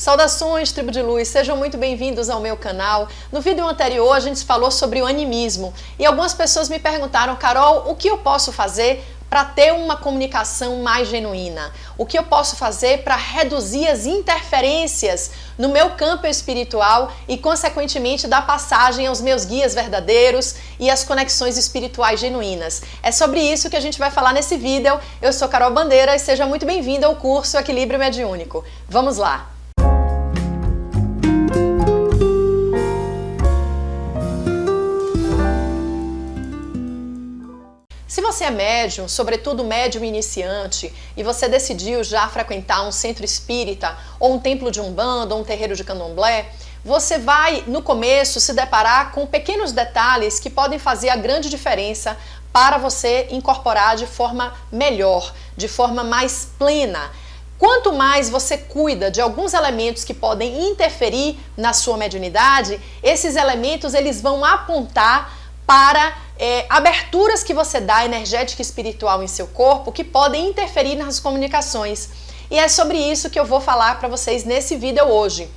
Saudações, tribo de luz, sejam muito bem-vindos ao meu canal. No vídeo anterior a gente falou sobre o animismo e algumas pessoas me perguntaram: Carol, o que eu posso fazer para ter uma comunicação mais genuína? O que eu posso fazer para reduzir as interferências no meu campo espiritual e, consequentemente, dar passagem aos meus guias verdadeiros e às conexões espirituais genuínas? É sobre isso que a gente vai falar nesse vídeo. Eu sou Carol Bandeira e seja muito bem-vinda ao curso Equilíbrio Mediúnico. Vamos lá! Se você é médium, sobretudo médium iniciante, e você decidiu já frequentar um centro espírita, ou um templo de umbanda, ou um terreiro de candomblé, você vai, no começo, se deparar com pequenos detalhes que podem fazer a grande diferença para você incorporar de forma melhor, de forma mais plena. Quanto mais você cuida de alguns elementos que podem interferir na sua mediunidade, esses elementos eles vão apontar para aberturas que você dá energética e espiritual em seu corpo que podem interferir nas comunicações. E é sobre isso que eu vou falar para vocês nesse vídeo hoje.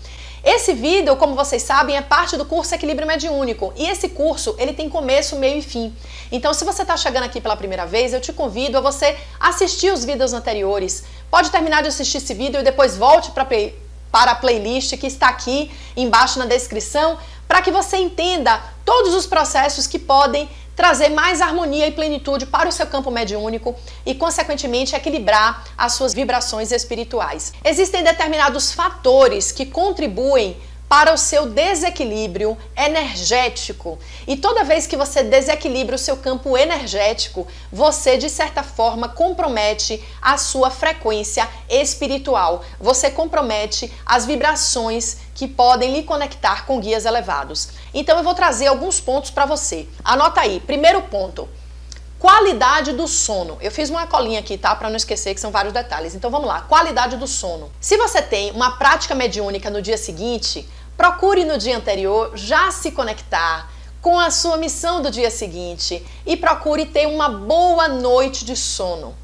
Esse vídeo, como vocês sabem, é parte do curso Equilíbrio Mediúnico. E esse curso, ele tem começo, meio e fim. Então, se você está chegando aqui pela primeira vez, eu te convido a você assistir os vídeos anteriores. Pode terminar de assistir esse vídeo e depois volte para a playlist que está aqui embaixo na descrição, para que você entenda todos os processos que podem trazer mais harmonia e plenitude para o seu campo mediúnico e, consequentemente, equilibrar as suas vibrações espirituais. Existem determinados fatores que contribuem para o seu desequilíbrio energético. E toda vez que você desequilibra o seu campo energético, você, de certa forma, compromete a sua frequência espiritual. Você compromete as vibrações que podem lhe conectar com guias elevados. Então eu vou trazer alguns pontos para você. Anota aí. Primeiro ponto. Qualidade do sono. Eu fiz uma colinha aqui, tá? Para não esquecer que são vários detalhes. Então vamos lá. Qualidade do sono. Se você tem uma prática mediúnica no dia seguinte, procure no dia anterior já se conectar com a sua missão do dia seguinte e procure ter uma boa noite de sono.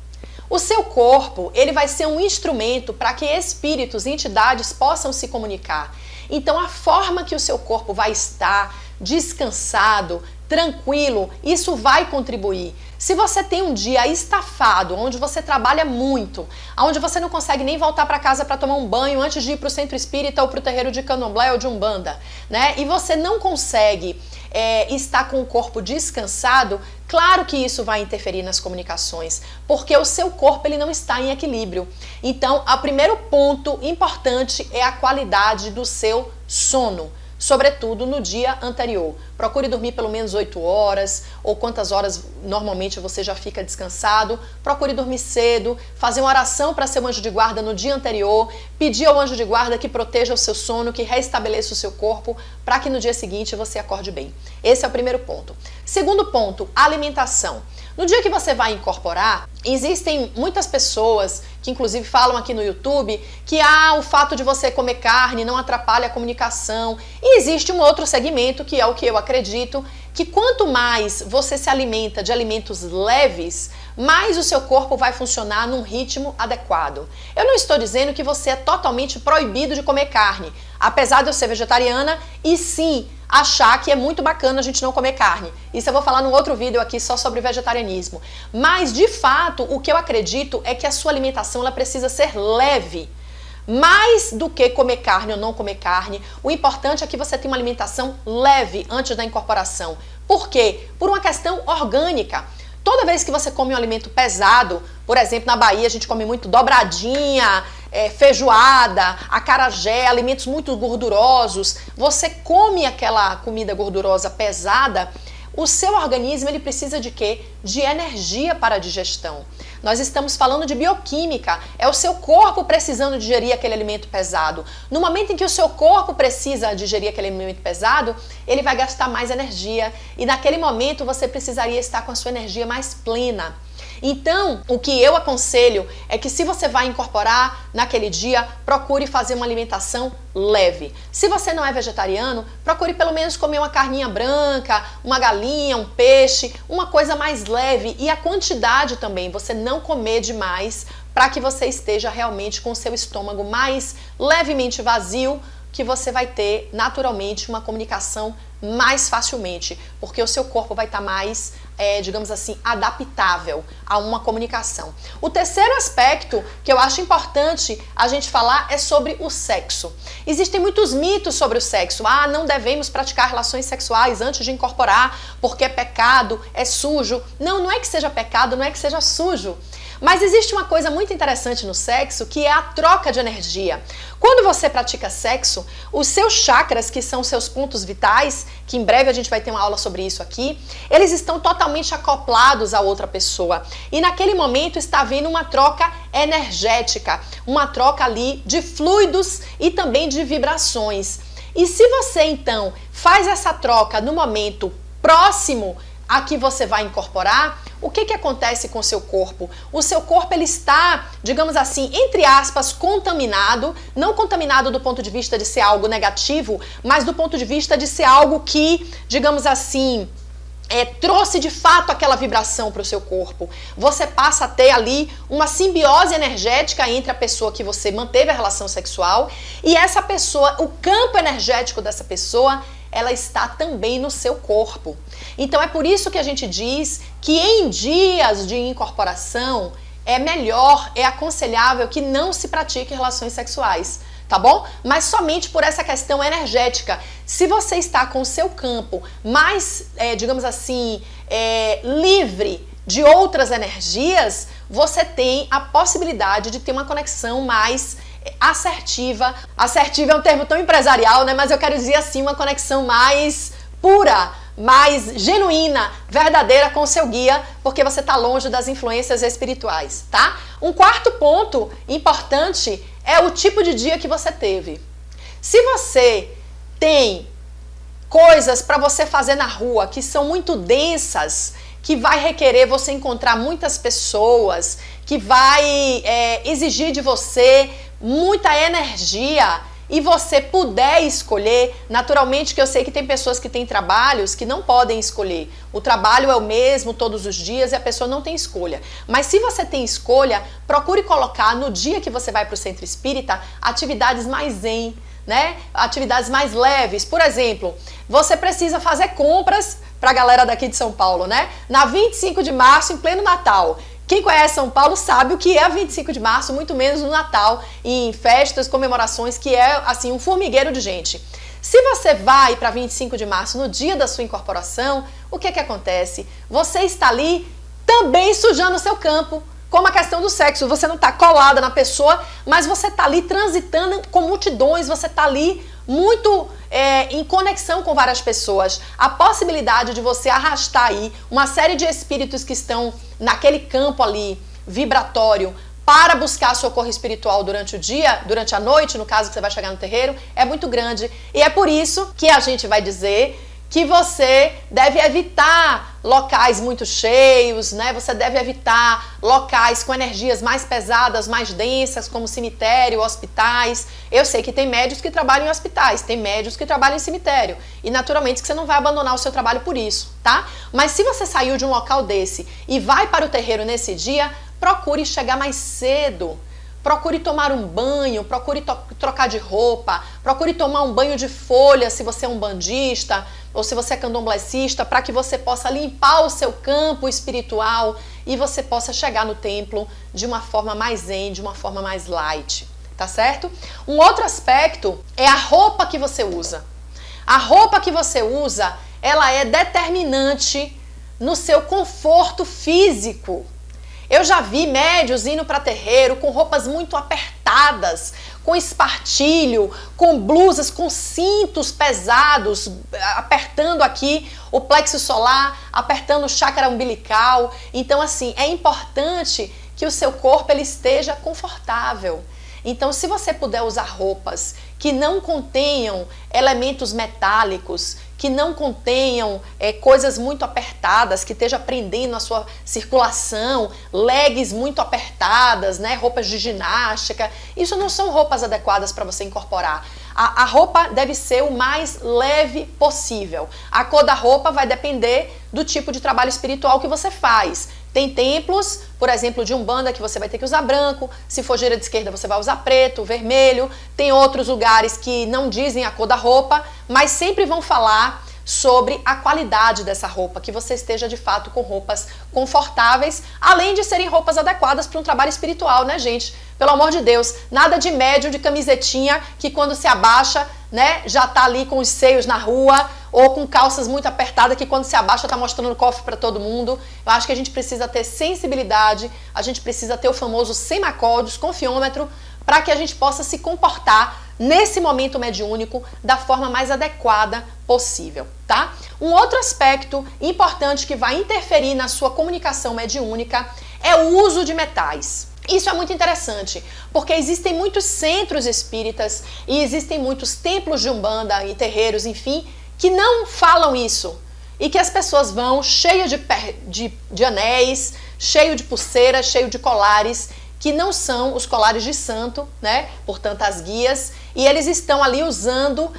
O seu corpo, ele vai ser um instrumento para que espíritos e entidades possam se comunicar. Então a forma que o seu corpo vai estar descansado, tranquilo, isso vai contribuir. Se você tem um dia estafado, onde você trabalha muito, onde você não consegue nem voltar para casa para tomar um banho antes de ir para o centro espírita ou para o terreiro de candomblé ou de umbanda, né? E você não consegue estar com o corpo descansado, claro que isso vai interferir nas comunicações, porque o seu corpo ele não está em equilíbrio. Então, o primeiro ponto importante é a qualidade do seu sono. Sobretudo no dia anterior. Procure dormir pelo menos 8 horas, ou quantas horas normalmente você já fica descansado. Procure dormir cedo, fazer uma oração para seu anjo de guarda no dia anterior, pedir ao anjo de guarda que proteja o seu sono, que restabeleça o seu corpo, para que no dia seguinte você acorde bem. Esse é o primeiro ponto. Segundo ponto, alimentação. No dia que você vai incorporar, existem muitas pessoas que inclusive falam aqui no YouTube que o fato de você comer carne não atrapalha a comunicação. E existe um outro segmento, que é o que eu acredito, que quanto mais você se alimenta de alimentos leves, mais o seu corpo vai funcionar num ritmo adequado. Eu não estou dizendo que você é totalmente proibido de comer carne, apesar de eu ser vegetariana e sim achar que é muito bacana a gente não comer carne. Isso eu vou falar num outro vídeo aqui só sobre vegetarianismo. Mas, de fato, o que eu acredito é que a sua alimentação ela precisa ser leve. Mais do que comer carne ou não comer carne, o importante é que você tenha uma alimentação leve antes da incorporação. Por quê? Por uma questão orgânica. Toda vez que você come um alimento pesado, por exemplo, na Bahia a gente come muito dobradinha, feijoada, acarajé, alimentos muito gordurosos, você come aquela comida gordurosa pesada, o seu organismo ele precisa de quê? De energia para a digestão. Nós estamos falando de bioquímica, é o seu corpo precisando digerir aquele alimento pesado. No momento em que o seu corpo precisa digerir aquele alimento pesado, ele vai gastar mais energia e naquele momento você precisaria estar com a sua energia mais plena. Então, o que eu aconselho é que se você vai incorporar naquele dia, procure fazer uma alimentação leve. Se você não é vegetariano, procure pelo menos comer uma carninha branca, uma galinha, um peixe, uma coisa mais leve. E a quantidade também, você não comer demais para que você esteja realmente com o seu estômago mais levemente vazio, que você vai ter naturalmente uma comunicação mais facilmente, porque o seu corpo vai estar mais, digamos assim, adaptável a uma comunicação. O terceiro aspecto que eu acho importante a gente falar é sobre o sexo. Existem muitos mitos sobre o sexo. Ah, não devemos praticar relações sexuais antes de incorporar, porque é pecado, é sujo. Não, não é que seja pecado, não é que seja sujo. Mas existe uma coisa muito interessante no sexo, que é a troca de energia. Quando você pratica sexo, os seus chakras, que são seus pontos vitais, que em breve a gente vai ter uma aula sobre isso aqui, eles estão totalmente acoplados a outra pessoa. E naquele momento está havendo uma troca energética, uma troca ali de fluidos e também de vibrações. E se você então faz essa troca no momento próximo a que você vai incorporar, o que acontece com o seu corpo? O seu corpo ele está, digamos assim, entre aspas, contaminado, não contaminado do ponto de vista de ser algo negativo, mas do ponto de vista de ser algo que, digamos assim, trouxe de fato aquela vibração para o seu corpo. Você passa a ter ali uma simbiose energética entre a pessoa que você manteve a relação sexual e essa pessoa, o campo energético dessa pessoa, ela está também no seu corpo. Então é por isso que a gente diz que em dias de incorporação é melhor, é aconselhável que não se pratique relações sexuais, tá bom? Mas somente por essa questão energética. Se você está com o seu campo mais, digamos assim, livre de outras energias, você tem a possibilidade de ter uma conexão mais assertiva. Assertiva é um termo tão empresarial, né? Mas eu quero dizer assim, uma conexão mais pura, mais genuína, verdadeira com o seu guia, porque você está longe das influências espirituais, tá? Um quarto ponto importante é o tipo de dia que você teve. Se você tem coisas para você fazer na rua que são muito densas, que vai requerer você encontrar muitas pessoas, que vai exigir de você muita energia, e você puder escolher, naturalmente que eu sei que tem pessoas que têm trabalhos que não podem escolher. O trabalho é o mesmo todos os dias e a pessoa não tem escolha. Mas se você tem escolha, procure colocar no dia que você vai para o centro espírita atividades mais zen, né? Atividades mais leves. Por exemplo, você precisa fazer compras para a galera daqui de São Paulo, né? Na 25 de março, em pleno Natal. Quem conhece São Paulo sabe o que é a 25 de março, muito menos no Natal, em festas, comemorações, que é assim um formigueiro de gente. Se você vai para 25 de março no dia da sua incorporação, o que acontece? Você está ali também sujando o seu campo, como a questão do sexo. Você não está colada na pessoa, mas você está ali transitando com multidões, você está ali muito em conexão com várias pessoas. A possibilidade de você arrastar aí uma série de espíritos que estão naquele campo ali vibratório para buscar socorro espiritual durante o dia, durante a noite, no caso que você vai chegar no terreiro, é muito grande. E é por isso que a gente vai dizer que você deve evitar locais muito cheios, né? Você deve evitar locais com energias mais pesadas, mais densas, como cemitério, hospitais. Eu sei que tem médios que trabalham em hospitais, tem médios que trabalham em cemitério. E naturalmente que você não vai abandonar o seu trabalho por isso, tá? Mas se você saiu de um local desse e vai para o terreiro nesse dia, procure chegar mais cedo. Procure tomar um banho, procure trocar de roupa, procure tomar um banho de folha se você é um bandista ou se você é candomblessista, para que você possa limpar o seu campo espiritual e você possa chegar no templo de uma forma mais zen, de uma forma mais light, tá certo? Um outro aspecto é a roupa que você usa. A roupa que você usa, ela é determinante no seu conforto físico. Eu já vi médios indo para terreiro com roupas muito apertadas, com espartilho, com blusas, com cintos pesados, apertando aqui o plexo solar, apertando o chakra umbilical. Então, assim, é importante que o seu corpo ele esteja confortável. Então, se você puder usar roupas que não contenham elementos metálicos, que não contenham coisas muito apertadas, que esteja prendendo a sua circulação, legs muito apertadas, né, roupas de ginástica, isso não são roupas adequadas para você incorporar. A roupa deve ser o mais leve possível. A cor da roupa vai depender do tipo de trabalho espiritual que você faz. Tem templos, por exemplo, de Umbanda que você vai ter que usar branco, se for gira de esquerda você vai usar preto, vermelho. Tem outros lugares que não dizem a cor da roupa, mas sempre vão falar sobre a qualidade dessa roupa, que você esteja de fato com roupas confortáveis, além de serem roupas adequadas para um trabalho espiritual, né, gente? Pelo amor de Deus, nada de médium de camisetinha que quando se abaixa, né, já tá ali com os seios na rua, ou com calças muito apertadas que quando se abaixa tá mostrando o cofre para todo mundo. Eu acho que a gente precisa ter sensibilidade, a gente precisa ter o famoso semacódios, confiômetro, para que a gente possa se comportar nesse momento mediúnico da forma mais adequada possível, tá? Um outro aspecto importante que vai interferir na sua comunicação mediúnica é o uso de metais. Isso é muito interessante, porque existem muitos centros espíritas e existem muitos templos de Umbanda e terreiros, enfim, que não falam isso. E que as pessoas vão cheio de anéis, cheio de pulseiras, cheio de colares, que não são os colares de santo, né? Portanto, as guias, e eles estão ali usando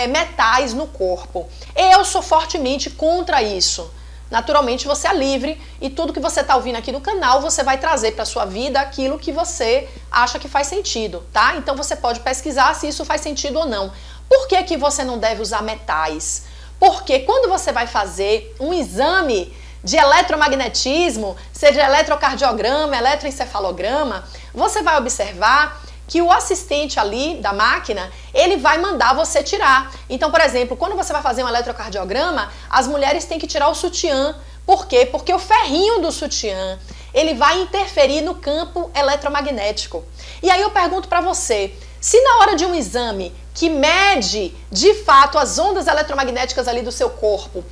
metais no corpo. Eu sou fortemente contra isso. Naturalmente, você é livre e tudo que você está ouvindo aqui no canal, você vai trazer para sua vida aquilo que você acha que faz sentido, tá? Então, você pode pesquisar se isso faz sentido ou não. Por que que você não deve usar metais? Porque quando você vai fazer um exame de eletromagnetismo, seja eletrocardiograma, eletroencefalograma, você vai observar que o assistente ali da máquina, ele vai mandar você tirar. Então, por exemplo, quando você vai fazer um eletrocardiograma, as mulheres têm que tirar o sutiã. Por quê? Porque o ferrinho do sutiã, ele vai interferir no campo eletromagnético. E aí eu pergunto para você, se na hora de um exame que mede, de fato, as ondas eletromagnéticas ali do seu corpo,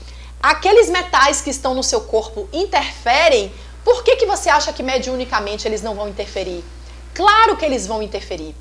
aqueles metais que estão no seu corpo interferem, por que que você acha que mediunicamente eles não vão interferir? Claro que eles vão interferir.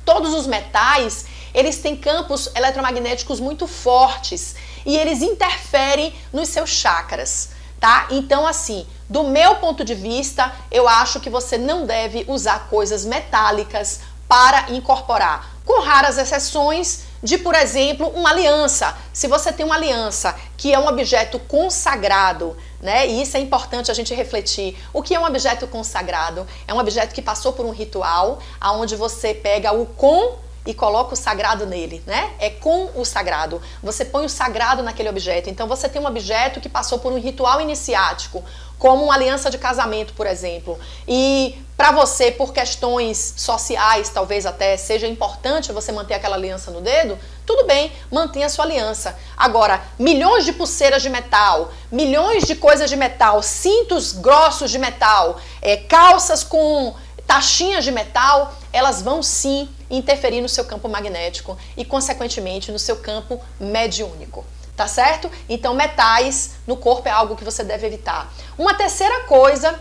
Todos os metais, eles têm campos eletromagnéticos muito fortes e eles interferem nos seus chakras, tá? Então, assim, do meu ponto de vista, eu acho que você não deve usar coisas metálicas para incorporar, com raras exceções de, por exemplo, uma aliança. Se você tem uma aliança que é um objeto consagrado, né? E isso é importante a gente refletir. O que é um objeto consagrado? É um objeto que passou por um ritual, onde você pega o com e coloca o sagrado nele, né? É com o sagrado. Você põe o sagrado naquele objeto. Então você tem um objeto que passou por um ritual iniciático, como uma aliança de casamento, por exemplo. E para você, por questões sociais, talvez até seja importante você manter aquela aliança no dedo, tudo bem, mantenha a sua aliança. Agora, milhões de pulseiras de metal, milhões de coisas de metal, cintos grossos de metal, calças com taxinhas de metal, elas vão sim interferir no seu campo magnético e, consequentemente, no seu campo mediúnico. Tá certo? Então, metais no corpo é algo que você deve evitar. Uma terceira coisa,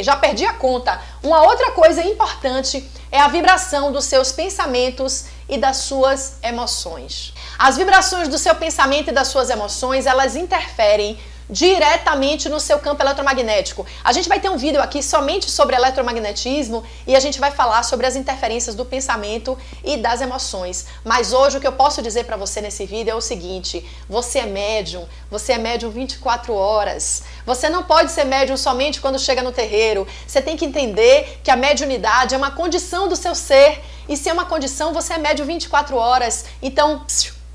já perdi a conta. Uma outra coisa importante é a vibração dos seus pensamentos e das suas emoções. As vibrações do seu pensamento e das suas emoções, elas interferem diretamente no seu campo eletromagnético. A gente vai ter um vídeo aqui somente sobre eletromagnetismo e a gente vai falar sobre as interferências do pensamento e das emoções. Mas hoje o que eu posso dizer para você nesse vídeo é o seguinte: você é médium 24 horas. Você não pode ser médium somente quando chega no terreiro. Você tem que entender que a mediunidade é uma condição do seu ser. E se é uma condição, você é médium 24 horas. Então,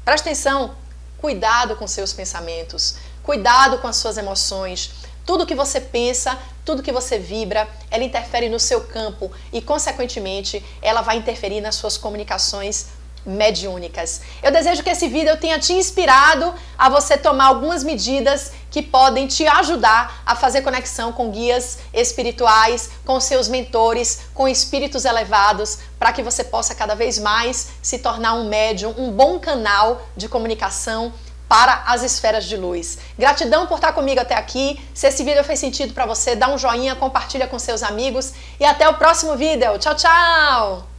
presta atenção, cuidado com seus pensamentos. Cuidado com as suas emoções. Tudo que você pensa, tudo que você vibra, ela interfere no seu campo e, consequentemente, ela vai interferir nas suas comunicações mediúnicas. Eu desejo que esse vídeo tenha te inspirado a você tomar algumas medidas que podem te ajudar a fazer conexão com guias espirituais, com seus mentores, com espíritos elevados, para que você possa cada vez mais se tornar um médium, um bom canal de comunicação para as esferas de luz. Gratidão por estar comigo até aqui. Se esse vídeo fez sentido para você, dá um joinha, compartilha com seus amigos e até o próximo vídeo. Tchau, tchau!